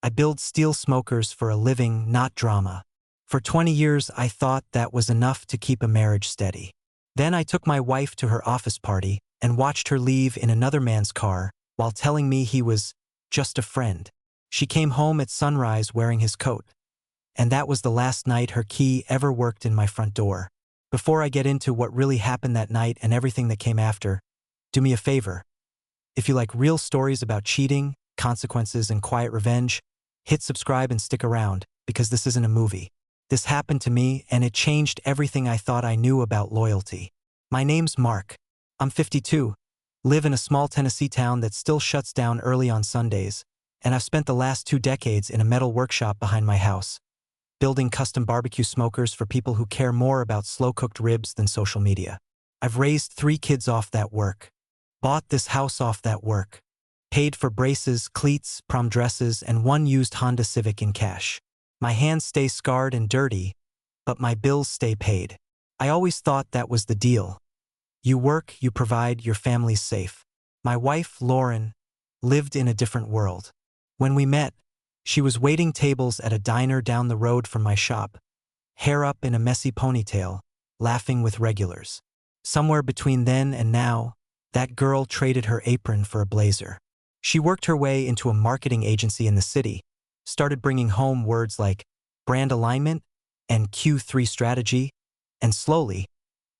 I build steel smokers for a living, not drama. For 20 years, I thought that was enough to keep a marriage steady. Then I took my wife to her office party and watched her leave in another man's car while telling me he was just a friend. She came home at sunrise wearing his coat. And that was the last night her key ever worked in my front door. Before I get into what really happened that night and everything that came after, do me a favor. If you like real stories about cheating, consequences, and quiet revenge, hit subscribe and stick around, because this isn't a movie. This happened to me, and it changed everything I thought I knew about loyalty. My name's Mark. I'm 52, live in a small Tennessee town that still shuts down early on Sundays, and I've spent the last 2 decades in a metal workshop behind my house, building custom barbecue smokers for people who care more about slow-cooked ribs than social media. I've raised 3 kids off that work, bought this house off that work, paid for braces, cleats, prom dresses, and 1 used Honda Civic in cash. My hands stay scarred and dirty, but my bills stay paid. I always thought that was the deal. You work, you provide, your family's safe. My wife, Lauren, lived in a different world. When we met, she was waiting tables at a diner down the road from my shop, hair up in a messy ponytail, laughing with regulars. Somewhere between then and now, that girl traded her apron for a blazer. She worked her way into a marketing agency in the city, started bringing home words like brand alignment and Q3 strategy, and slowly,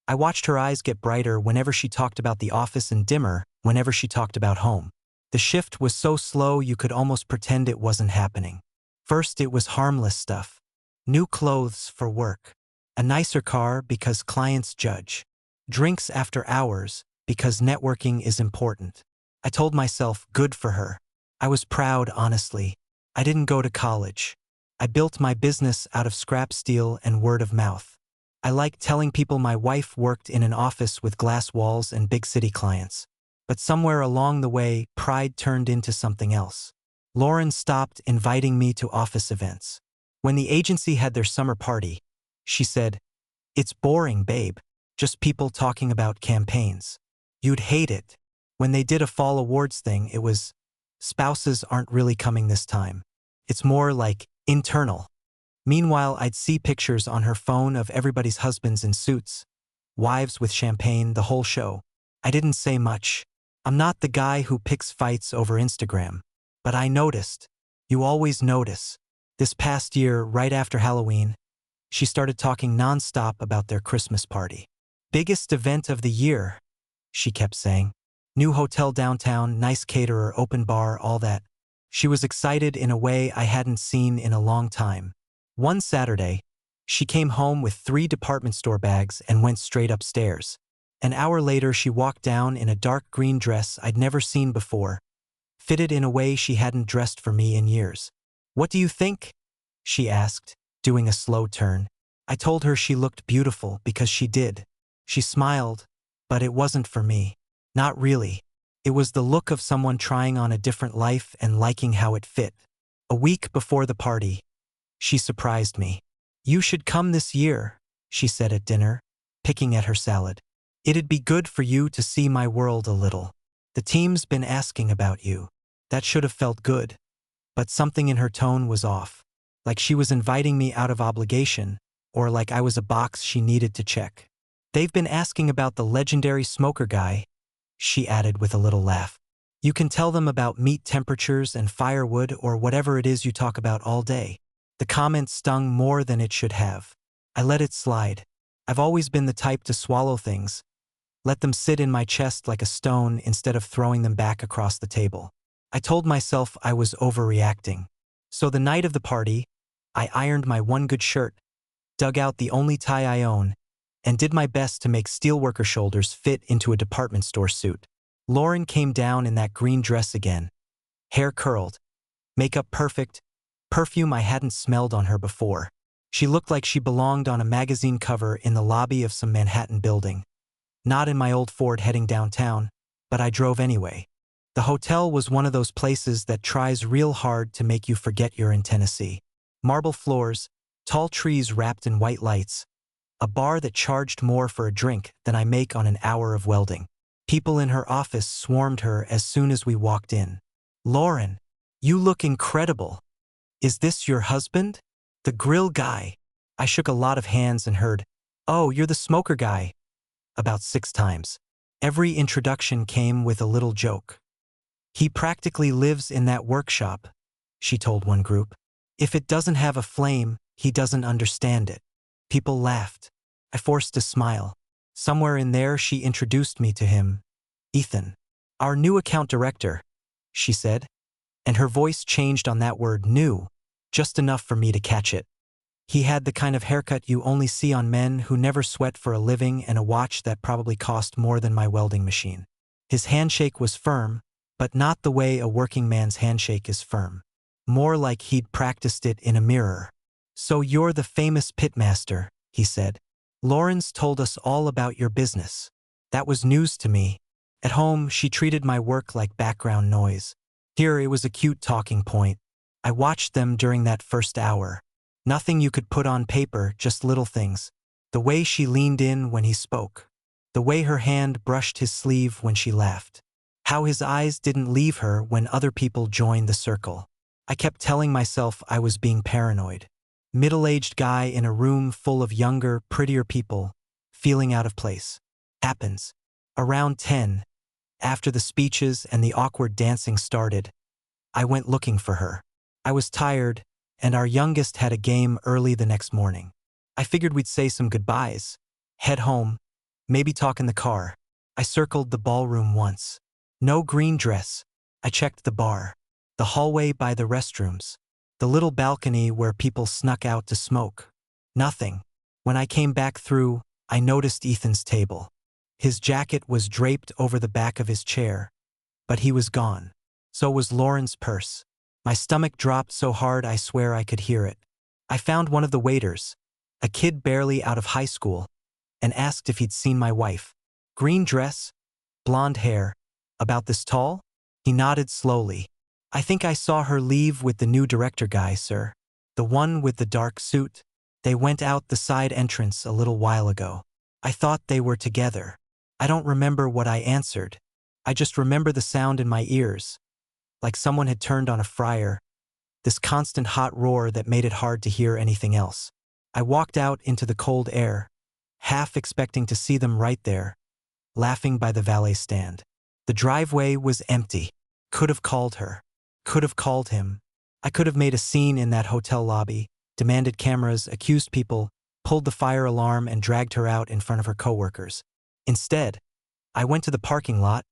I watched her eyes get brighter whenever she talked about the office and dimmer whenever she talked about home. The shift was so slow you could almost pretend it wasn't happening. First, it was harmless stuff. New clothes for work. A nicer car because clients judge. Drinks after hours because networking is important. I told myself, good for her. I was proud, honestly. I didn't go to college. I built my business out of scrap steel and word of mouth. I liked telling people my wife worked in an office with glass walls and big city clients. But somewhere along the way, pride turned into something else. Lauren stopped inviting me to office events. When the agency had their summer party, she said, "It's boring, babe. Just people talking about campaigns. You'd hate it." When they did a fall awards thing, it was, "Spouses aren't really coming this time. It's more like internal." Meanwhile, I'd see pictures on her phone of everybody's husbands in suits, wives with champagne, the whole show. I didn't say much. I'm not the guy who picks fights over Instagram. But I noticed. You always notice. This past year, right after Halloween, she started talking nonstop about their Christmas party. "Biggest event of the year," she kept saying. "New hotel downtown, nice caterer, open bar, all that." She was excited in a way I hadn't seen in a long time. One Saturday, she came home with 3 department store bags and went straight upstairs. An hour later, she walked down in a dark green dress I'd never seen before, fitted in a way she hadn't dressed for me in years. "What do you think?" she asked, doing a slow turn. I told her she looked beautiful because she did. She smiled, but it wasn't for me. Not really. It was the look of someone trying on a different life and liking how it fit. A week before the party, she surprised me. "You should come this year," she said at dinner, picking at her salad. "It'd be good for you to see my world a little. The team's been asking about you." That should have felt good. But something in her tone was off. Like she was inviting me out of obligation, or like I was a box she needed to check. "They've been asking about the legendary smoker guy," she added with a little laugh. "You can tell them about meat temperatures and firewood or whatever it is you talk about all day." The comment stung more than it should have. I let it slide. I've always been the type to swallow things, let them sit in my chest like a stone instead of throwing them back across the table. I told myself I was overreacting. So the night of the party, I ironed my one good shirt, dug out the only tie I own, and did my best to make steelworker shoulders fit into a department store suit. Lauren came down in that green dress again. Hair curled, makeup perfect, perfume I hadn't smelled on her before. She looked like she belonged on a magazine cover in the lobby of some Manhattan building. Not in my old Ford heading downtown, but I drove anyway. The hotel was one of those places that tries real hard to make you forget you're in Tennessee. Marble floors, tall trees wrapped in white lights, a bar that charged more for a drink than I make on an hour of welding. People in her office swarmed her as soon as we walked in. "Lauren, you look incredible." "Is this your husband?" "The grill guy." I shook a lot of hands and heard, "Oh, you're the smoker guy," about 6 times. Every introduction came with a little joke. "He practically lives in that workshop," she told one group. "If it doesn't have a flame, he doesn't understand it." People laughed. I forced a smile. Somewhere in there she introduced me to him. "Ethan. Our new account director," she said, and her voice changed on that word new, just enough for me to catch it. He had the kind of haircut you only see on men who never sweat for a living and a watch that probably cost more than my welding machine. His handshake was firm, but not the way a working man's handshake is firm. More like he'd practiced it in a mirror. "So you're the famous pitmaster," he said. "Lawrence told us all about your business." That was news to me. At home, she treated my work like background noise. Here, it was a cute talking point. I watched them during that first hour. Nothing you could put on paper, just little things. The way she leaned in when he spoke. The way her hand brushed his sleeve when she laughed. How his eyes didn't leave her when other people joined the circle. I kept telling myself I was being paranoid. Middle-aged guy in a room full of younger, prettier people, feeling out of place. Happens. Around 10, after the speeches and the awkward dancing started, I went looking for her. I was tired, and our youngest had a game early the next morning. I figured we'd say some goodbyes, head home, maybe talk in the car. I circled the ballroom once. No green dress. I checked the bar, the hallway by the restrooms, the little balcony where people snuck out to smoke. Nothing. When I came back through, I noticed Ethan's table. His jacket was draped over the back of his chair, but he was gone. So was Lauren's purse. My stomach dropped so hard I swear I could hear it. I found one of the waiters, a kid barely out of high school, and asked if he'd seen my wife. Green dress, blonde hair, about this tall? He nodded slowly. "I think I saw her leave with the new director guy, sir. The one with the dark suit. They went out the side entrance a little while ago. I thought they were together." I don't remember what I answered. I just remember the sound in my ears, like someone had turned on a fryer, this constant hot roar that made it hard to hear anything else. I walked out into the cold air, half expecting to see them right there, laughing by the valet stand. The driveway was empty. Could have called her. Could have called him. I could have made a scene in that hotel lobby, demanded cameras, accused people, pulled the fire alarm, and dragged her out in front of her coworkers. Instead, I went to the parking lot,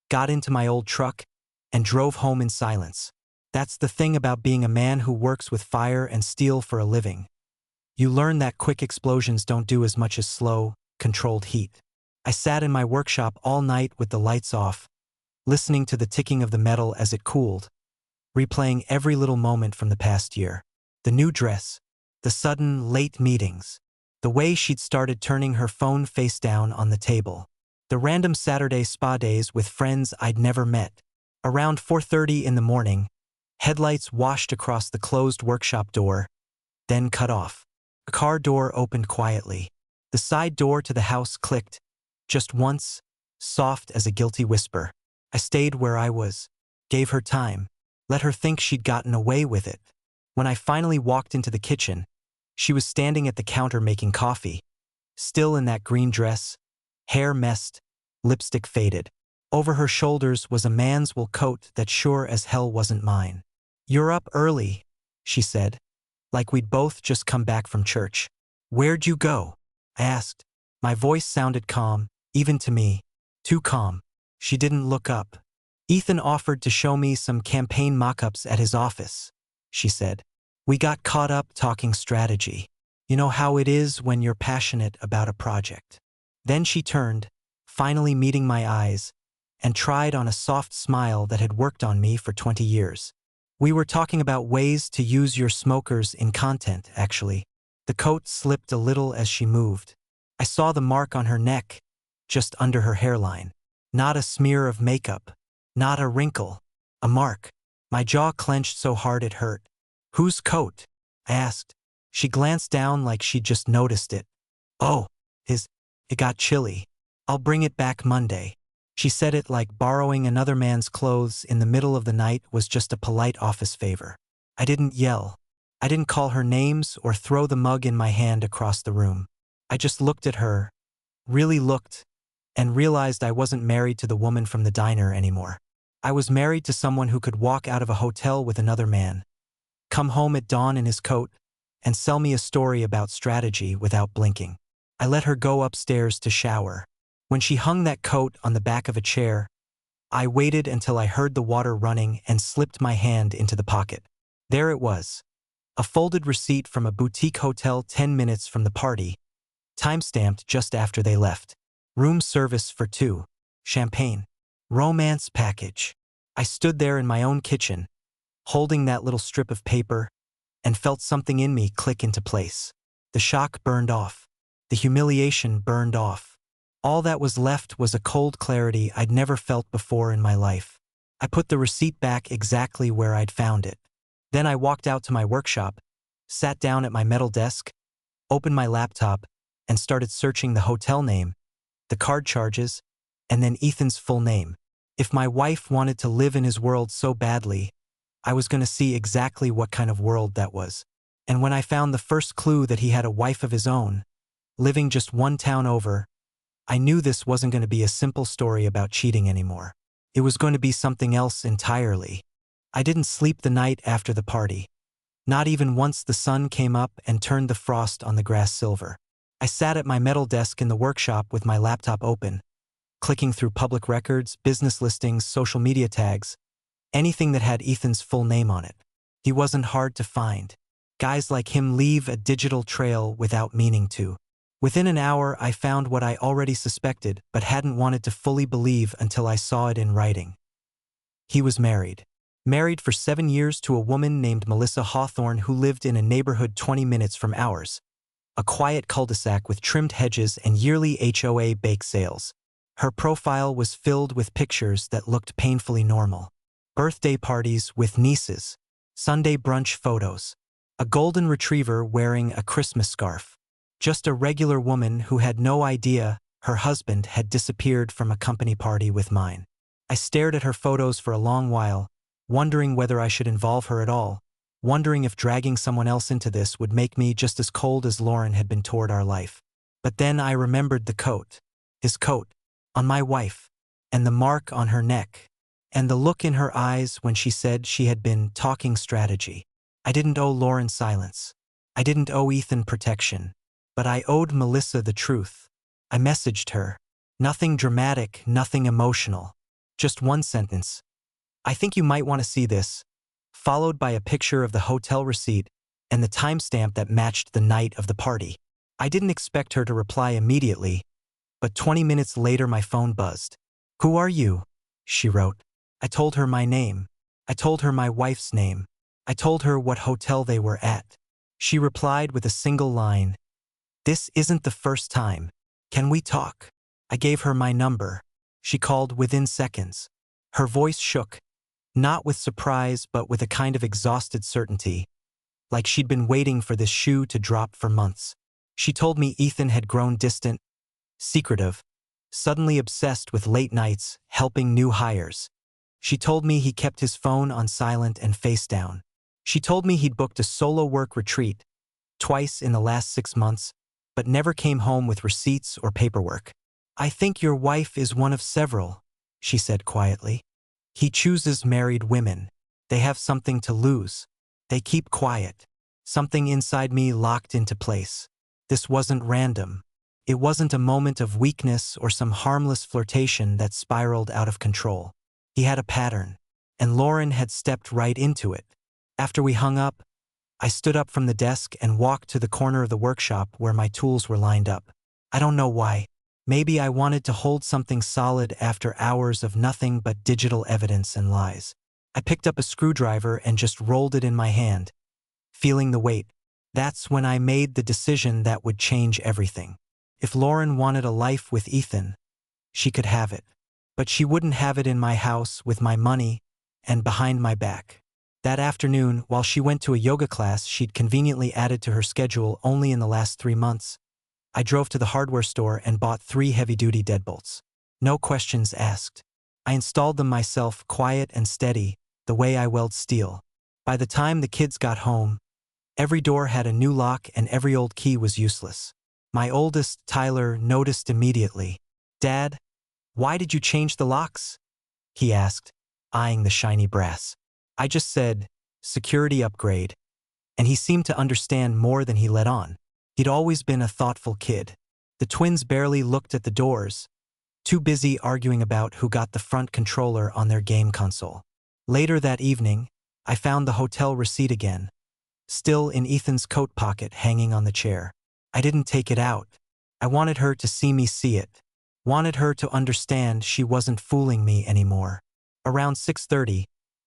got into my old truck, and drove home in silence. That's the thing about being a man who works with fire and steel for a living. You learn that quick explosions don't do as much as slow, controlled heat. I sat in my workshop all night with the lights off, listening to the ticking of the metal as it cooled, replaying every little moment from the past year. The new dress, the sudden late meetings, the way she'd started turning her phone face down on the table, the random Saturday spa days with friends I'd never met. Around 4:30 in the morning, headlights washed across the closed workshop door, then cut off. The car door opened quietly. The side door to the house clicked, just once, soft as a guilty whisper. I stayed where I was, gave her time, let her think she'd gotten away with it. When I finally walked into the kitchen, she was standing at the counter making coffee, still in that green dress, hair messed, lipstick faded. Over her shoulders was a man's wool coat that sure as hell wasn't mine. "You're up early," she said, like we'd both just come back from church. "Where'd you go?" I asked. My voice sounded calm, even to me. Too calm. She didn't look up. "Ethan offered to show me some campaign mock-ups at his office," she said. "We got caught up talking strategy. You know how it is when you're passionate about a project." Then she turned, finally meeting my eyes, and tried on a soft smile that had worked on me for 20 years. "We were talking about ways to use your smokers in content, actually." The coat slipped a little as she moved. I saw the mark on her neck, just under her hairline. Not a smear of makeup, not a wrinkle, a mark. My jaw clenched so hard it hurt. "Whose coat?" I asked. She glanced down like she'd just noticed it. "Oh, his." It got chilly. "I'll bring it back Monday." She said it like borrowing another man's clothes in the middle of the night was just a polite office favor. I didn't yell. I didn't call her names or throw the mug in my hand across the room. I just looked at her, really looked, and realized I wasn't married to the woman from the diner anymore. I was married to someone who could walk out of a hotel with another man, come home at dawn in his coat, and sell me a story about strategy without blinking. I let her go upstairs to shower. When she hung that coat on the back of a chair, I waited until I heard the water running and slipped my hand into the pocket. There it was. A folded receipt from a boutique hotel 10 minutes from the party, time-stamped just after they left. Room service for two. Champagne. Romance package. I stood there in my own kitchen, holding that little strip of paper, and felt something in me click into place. The shock burned off. The humiliation burned off. All that was left was a cold clarity I'd never felt before in my life. I put the receipt back exactly where I'd found it. Then I walked out to my workshop, sat down at my metal desk, opened my laptop, and started searching the hotel name, the card charges, and then Ethan's full name. If my wife wanted to live in his world so badly, I was going to see exactly what kind of world that was. And when I found the first clue that he had a wife of his own, living just one town over, I knew this wasn't going to be a simple story about cheating anymore. It was going to be something else entirely. I didn't sleep the night after the party. Not even once the sun came up and turned the frost on the grass silver. I sat at my metal desk in the workshop with my laptop open, clicking through public records, business listings, social media tags, anything that had Ethan's full name on it. He wasn't hard to find. Guys like him leave a digital trail without meaning to. Within an hour, I found what I already suspected but hadn't wanted to fully believe until I saw it in writing. He was married. Married for 7 years to a woman named Melissa Hawthorne who lived in a neighborhood 20 minutes from ours. A quiet cul-de-sac with trimmed hedges and yearly HOA bake sales. Her profile was filled with pictures that looked painfully normal. Birthday parties with nieces. Sunday brunch photos. A golden retriever wearing a Christmas scarf. Just a regular woman who had no idea her husband had disappeared from a company party with mine. I stared at her photos for a long while, wondering whether I should involve her at all, wondering if dragging someone else into this would make me just as cold as Lauren had been toward our life. But then I remembered the coat. His coat. On my wife. And the mark on her neck. And the look in her eyes when she said she had been talking strategy. I didn't owe Lauren silence. I didn't owe Ethan protection. But I owed Melissa the truth. I messaged her. Nothing dramatic, nothing emotional. Just one sentence. I think you might want to see this, followed by a picture of the hotel receipt and the timestamp that matched the night of the party. I didn't expect her to reply immediately, but 20 minutes later my phone buzzed. "Who are you?" she wrote. I told her my name. I told her my wife's name. I told her what hotel they were at. She replied with a single line. "This isn't the first time. Can we talk?" I gave her my number. She called within seconds. Her voice shook, not with surprise but with a kind of exhausted certainty, like she'd been waiting for this shoe to drop for months. She told me Ethan had grown distant, secretive, suddenly obsessed with late nights, helping new hires. She told me he kept his phone on silent and face down. She told me he'd booked a solo work retreat twice in the last 6 months, but never came home with receipts or paperwork. "I think your wife is one of several," she said quietly. "He chooses married women. They have something to lose. They keep quiet." Something inside me locked into place. This wasn't random. It wasn't a moment of weakness or some harmless flirtation that spiraled out of control. He had a pattern, and Lauren had stepped right into it. After we hung up, I stood up from the desk and walked to the corner of the workshop where my tools were lined up. I don't know why. Maybe I wanted to hold something solid after hours of nothing but digital evidence and lies. I picked up a screwdriver and just rolled it in my hand, feeling the weight. That's when I made the decision that would change everything. If Lauren wanted a life with Ethan, she could have it. But she wouldn't have it in my house with my money and behind my back. That afternoon, while she went to a yoga class she'd conveniently added to her schedule only in the last 3 months, I drove to the hardware store and bought 3 heavy-duty deadbolts. No questions asked. I installed them myself, quiet and steady, the way I weld steel. By the time the kids got home, Every door had a new lock and every old key was useless. My oldest, Tyler, noticed immediately. "Dad, why did you change the locks?" he asked, eyeing the shiny brass. I just said, "Security upgrade," and he seemed to understand more than he let on. He'd always been a thoughtful kid. The twins barely looked at the doors, too busy arguing about who got the front controller on their game console. Later that evening, I found the hotel receipt again, still in Ethan's coat pocket hanging on the chair. I didn't take it out. I wanted her to see me see it. Wanted her to understand she wasn't fooling me anymore. Around 6:30,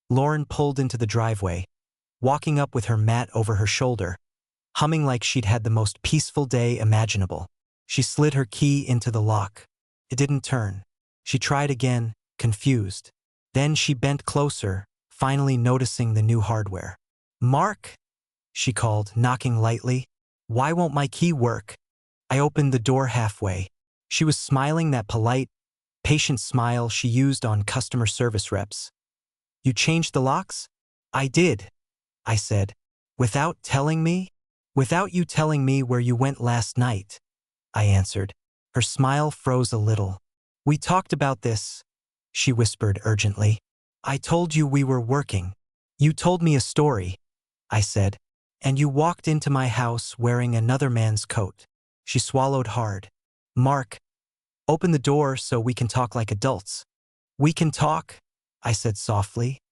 Lauren pulled into the driveway, walking up with her mat over her shoulder, humming like she'd had the most peaceful day imaginable. She slid her key into the lock. It didn't turn. She tried again, confused. Then she bent closer, finally noticing the new hardware. "Mark?" she called, knocking lightly. "Why won't my key work?" I opened the door halfway. She was smiling that polite, patient smile she used on customer service reps. "You changed the locks?" "I did," I said. "Without telling me?" "Without you telling me where you went last night," I answered. Her smile froze a little. "We talked about this," she whispered urgently. "I told you we were working. You told me a story," I said, "and you walked into my house wearing another man's coat." She swallowed hard. "Mark, open the door so we can talk like adults." "We can talk," I said softly,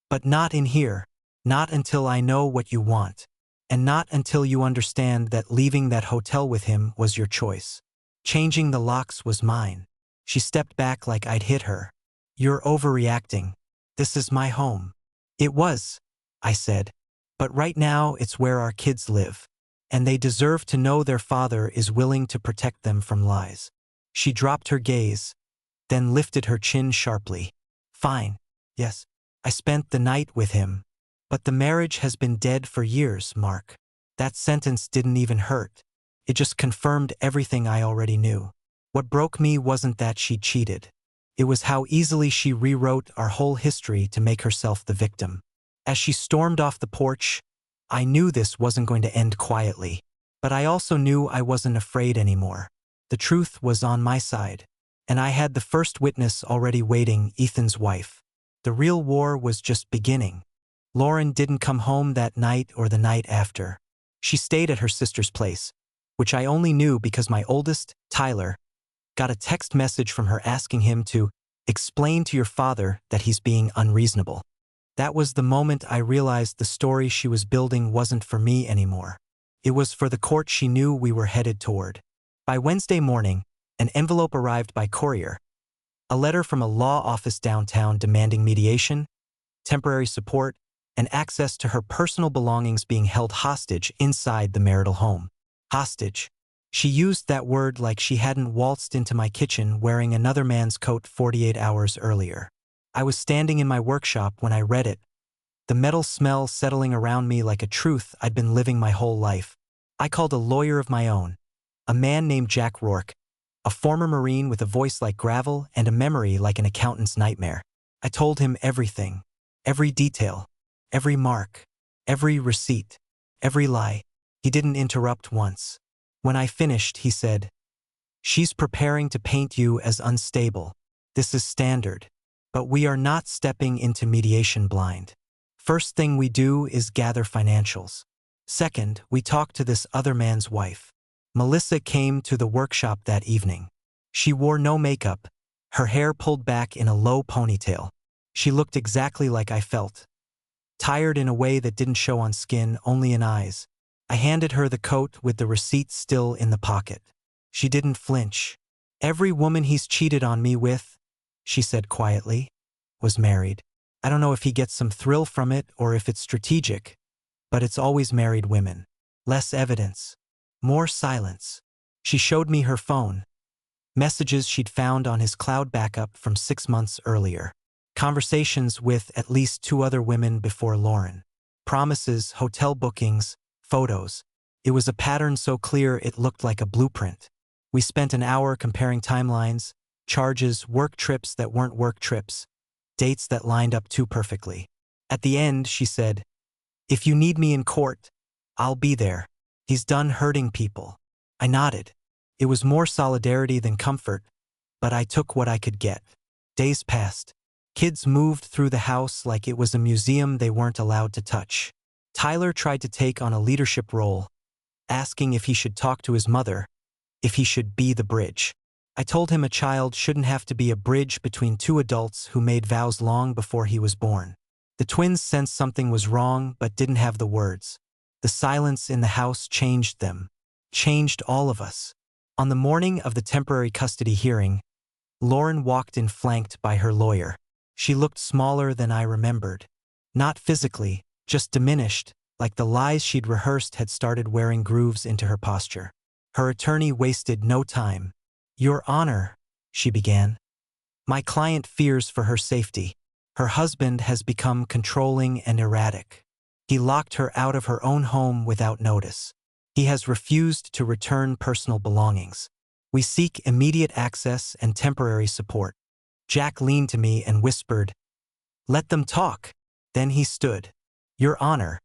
"but not in here. Not until I know what you want. And not until you understand that leaving that hotel with him was your choice. Changing the locks was mine." She stepped back like I'd hit her. "You're overreacting. This is my home." "It was," I said, "but right now it's where our kids live. And they deserve to know their father is willing to protect them from lies." She dropped her gaze, then lifted her chin sharply. "Fine. Yes, I spent the night with him. But the marriage has been dead for years, Mark." That sentence didn't even hurt. It just confirmed everything I already knew. What broke me wasn't that she cheated. It was how easily she rewrote our whole history to make herself the victim. As she stormed off the porch, I knew this wasn't going to end quietly. But I also knew I wasn't afraid anymore. The truth was on my side. And I had the first witness already waiting, Ethan's wife. The real war was just beginning. Lauren didn't come home that night or the night after. She stayed at her sister's place, which I only knew because my oldest, Tyler, got a text message from her asking him to explain to your father that he's being unreasonable. That was the moment I realized the story she was building wasn't for me anymore. It was for the court she knew we were headed toward. By Wednesday morning, an envelope arrived by courier. A letter from a law office downtown demanding mediation, temporary support, and access to her personal belongings being held hostage inside the marital home. Hostage. She used that word like she hadn't waltzed into my kitchen wearing another man's coat 48 hours earlier. I was standing in my workshop when I read it, the metal smell settling around me like a truth I'd been living my whole life. I called a lawyer of my own, a man named Jack Rourke, a former Marine with a voice like gravel and a memory like an accountant's nightmare. I told him everything, every detail, every mark, every receipt, every lie. He didn't interrupt once. When I finished, he said, "She's preparing to paint you as unstable. This is standard. But we are not stepping into mediation blind. First thing we do is gather financials. Second, we talk to this other man's wife." Melissa came to the workshop that evening. She wore no makeup, her hair pulled back in a low ponytail. She looked exactly like I felt. Tired in a way that didn't show on skin, only in eyes. I handed her the coat with the receipt still in the pocket. She didn't flinch. "Every woman he's cheated on me with," she said quietly, "was married. I don't know if he gets some thrill from it or if it's strategic, but it's always married women. Less evidence. More silence." She showed me her phone. Messages she'd found on his cloud backup from 6 months earlier. Conversations with at least 2 other women before Lauren. Promises, hotel bookings, photos. It was a pattern so clear it looked like a blueprint. We spent an hour comparing timelines, charges, work trips that weren't work trips, dates that lined up too perfectly. At the end, she said, "If you need me in court, I'll be there. He's done hurting people. I nodded. It was more solidarity than comfort, but I took what I could get. Days passed. Kids moved through the house like it was a museum they weren't allowed to touch. Tyler tried to take on a leadership role, asking if he should talk to his mother, if he should be the bridge. I told him a child shouldn't have to be a bridge between two adults who made vows long before he was born. The twins sensed something was wrong but didn't have the words. The silence in the house changed them, changed all of us. On the morning of the temporary custody hearing, Lauren walked in flanked by her lawyer. She looked smaller than I remembered. Not physically, just diminished, like the lies she'd rehearsed had started wearing grooves into her posture. Her attorney wasted no time. "Your Honor," she began. "My client fears for her safety. Her husband has become controlling and erratic. He locked her out of her own home without notice. He has refused to return personal belongings. We seek immediate access and temporary support." Jack leaned to me and whispered, "Let them talk." Then he stood. "Your Honor,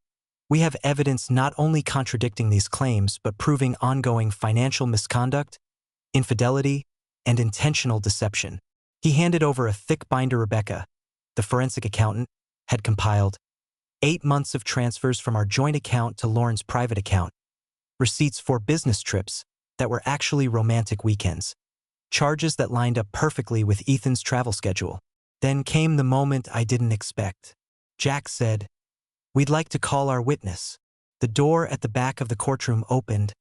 we have evidence not only contradicting these claims but proving ongoing financial misconduct, infidelity, and intentional deception." He handed over a thick binder Rebecca, the forensic accountant, had compiled. 8 months of transfers from our joint account to Lauren's private account. Receipts for business trips that were actually romantic weekends. Charges that lined up perfectly with Ethan's travel schedule. Then came the moment I didn't expect. Jack said, "We'd like to call our witness." The door at the back of the courtroom opened,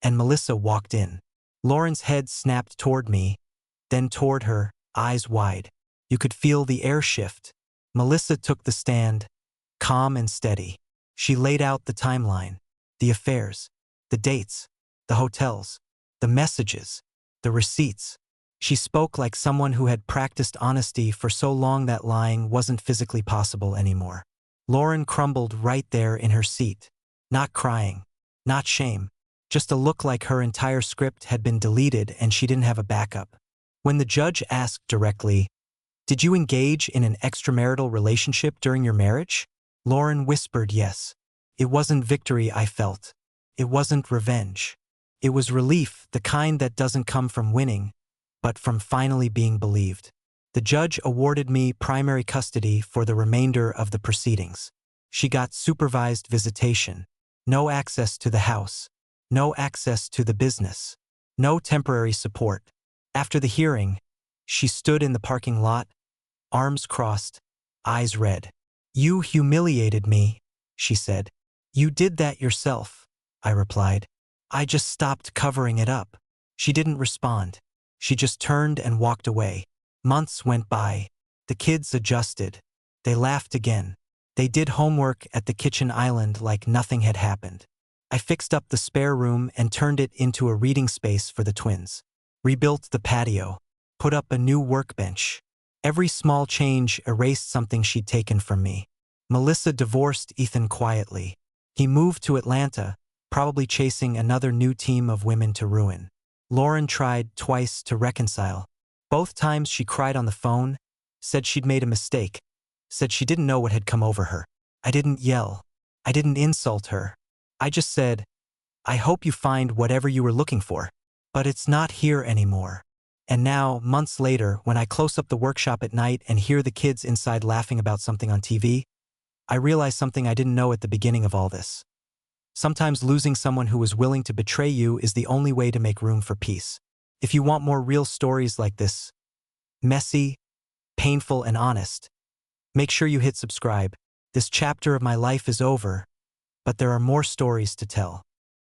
and Melissa walked in. Lauren's head snapped toward me, then toward her, eyes wide. You could feel the air shift. Melissa took the stand, calm and steady. She laid out the timeline, the affairs, the dates, the hotels, the messages, the receipts. She spoke like someone who had practiced honesty for so long that lying wasn't physically possible anymore. Lauren crumbled right there in her seat. Not crying, not shame, just a look like her entire script had been deleted and she didn't have a backup. When the judge asked directly, "Did you engage in an extramarital relationship during your marriage?" Lauren whispered yes. It wasn't victory I felt. It wasn't revenge. It was relief, the kind that doesn't come from winning, but from finally being believed. The judge awarded me primary custody for the remainder of the proceedings. She got supervised visitation, no access to the house, no access to the business, no temporary support. After the hearing, she stood in the parking lot, arms crossed, eyes red. "You humiliated me," she said. "You did that yourself," I replied. "I just stopped covering it up." She didn't respond. She just turned and walked away. Months went by. The kids adjusted. They laughed again. They did homework at the kitchen island like nothing had happened. I fixed up the spare room and turned it into a reading space for the twins. Rebuilt the patio. Put up a new workbench. Every small change erased something she'd taken from me. Melissa divorced Ethan quietly. He moved to Atlanta, probably chasing another new team of women to ruin. Lauren tried twice to reconcile. Both times she cried on the phone, said she'd made a mistake, said she didn't know what had come over her. I didn't yell. I didn't insult her. I just said, "I hope you find whatever you were looking for. But it's not here anymore." And now, months later, when I close up the workshop at night and hear the kids inside laughing about something on TV, I realize something I didn't know at the beginning of all this. Sometimes losing someone who was willing to betray you is the only way to make room for peace. If you want more real stories like this, messy, painful, and honest, make sure you hit subscribe. This chapter of my life is over, but there are more stories to tell.